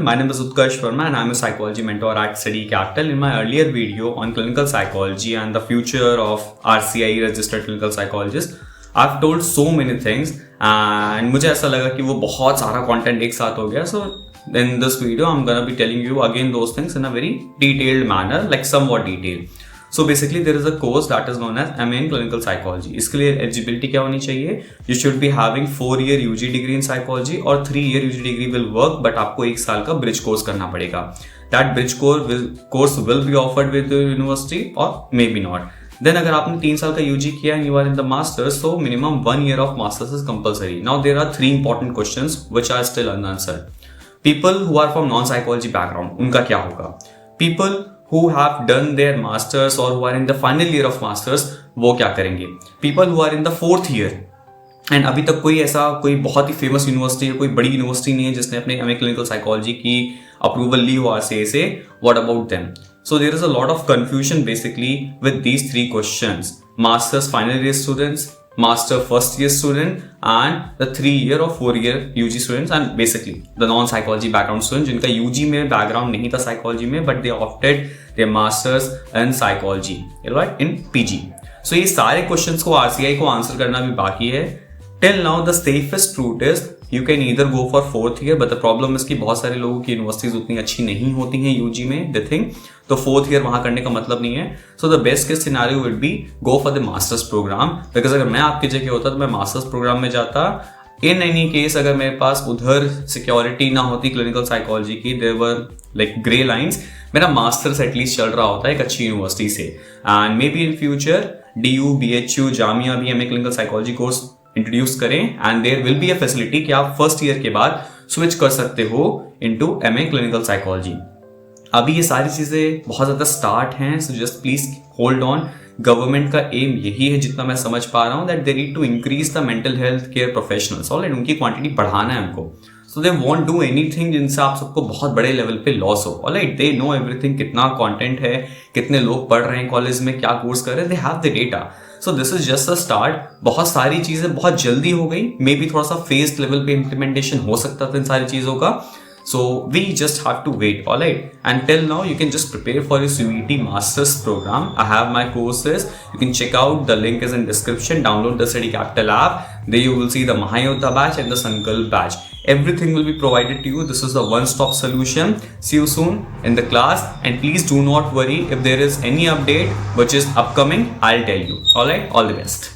My name is Utkarsh Verma and I'm a psychology mentor at Study Capital. In my earlier video on clinical psychology and the future of RCI registered clinical psychologist, I've told so many things and मुझे ऐसा लगा कि वो बहुत सारा content एक साथ हो गया. So in this video I'm gonna be telling you again those things in a very detailed manner, like somewhat detailed. So basically there is a course that is known as MA in Clinical Psychology. इसके लिए eligibility क्या होनी चाहिए? You should be having 4-year UG degree in psychology और 3-year UG degree will work, but आपको 1 साल का bridge course करना पड़ेगा. That bridge course will be offered with the university or maybe not. Then अगर आपने 3 साल का UG किया and you are in the masters, so minimum 1 year of masters is compulsory. Now there are 3 important questions which are still unanswered. People who are from non-psychology background, उनका क्या होगा? People who have done their masters or who are in the final year of masters, वो क्या करेंगे? People who are in the 4th year and अभी तक कोई बहुत ही फेमस यूनिवर्सिटी या कोई बड़ी यूनिवर्सिटी नहीं है जिसने अपने MA क्लिनिकल साइकोलॉजी की अप्रूवल ली हो RCI से, what about them? So there is a lot of confusion basically with these 3 questions. Masters final year students, master first year student and the 3-year or 4-year UG students and basically the non-psychology background students जिनका UG में background नहीं था psychology में but they opted their masters in psychology, right, in PG. So ये सारे questions को RCI को answer करना भी बाकी है. Till now the safest route is you can either go for 4th year, but the problem is कि बहुत सारे लोगों की यूनिवर्सिटीज उतनी अच्छी नहीं होती हैं UG में, they think, तो 4th year वहाँ करने का मतलब नहीं है. So the best case scenario would be go for the masters program, because अगर मैं आपकी जगह होता तो मैं masters program में जाता. In any case अगर मेरे पास उधर सिक्योरिटी ना होती क्लिनिकल साइकोलॉजी की, there were like grey lines, मेरा मास्टर्स एटलीस्ट चल रहा होता है एक अच्छी यूनिवर्सिटी से. And may be in future DU, BHU, Jamia भी MA clinical psychology course introduce करें and there will be a facility कि आप फर्स्ट ईयर के बाद स्विच कर सकते हो इनटू MA क्लिनिकल साइकोलॉजी. अभी ये सारी चीजें बहुत ज्यादा स्टार्ट हैं, so just please hold on. Government का एम यही है जितना मैं समझ पा रहा हूँ, that they need to increase the mental health care professionals, alright, उनकी क्वांटिटी बढ़ाना है उनको. So they won't do anything जिनसे आप सबको बहुत बड़े लेवल पे लॉस हो. ऑलराइट, दे नो एवरीथिंग, कितना कंटेंट है, कितने लोग पढ़ रहे हैं कॉलेज में, क्या कोर्स कर रहे हैं, they have the data. So this is just a start. बहुत सारी चीजें बहुत जल्दी हो गई, मे बी थोड़ा सा फेस्ड लेवल पे इम्प्लीमेंटेशन हो सकता था इन सारी चीजों का. So we just have to wait, alright? And till now you can just prepare for your CUET Masters program. I have my courses. You can check out, the link is in description. Download the Study Capital app. There you will see the Mahayodha batch and the Sankalp batch. Everything will be provided to you. This is the one-stop solution. See you soon in the class. And please do not worry if there is any update which is upcoming. I'll tell you. Alright? All the best.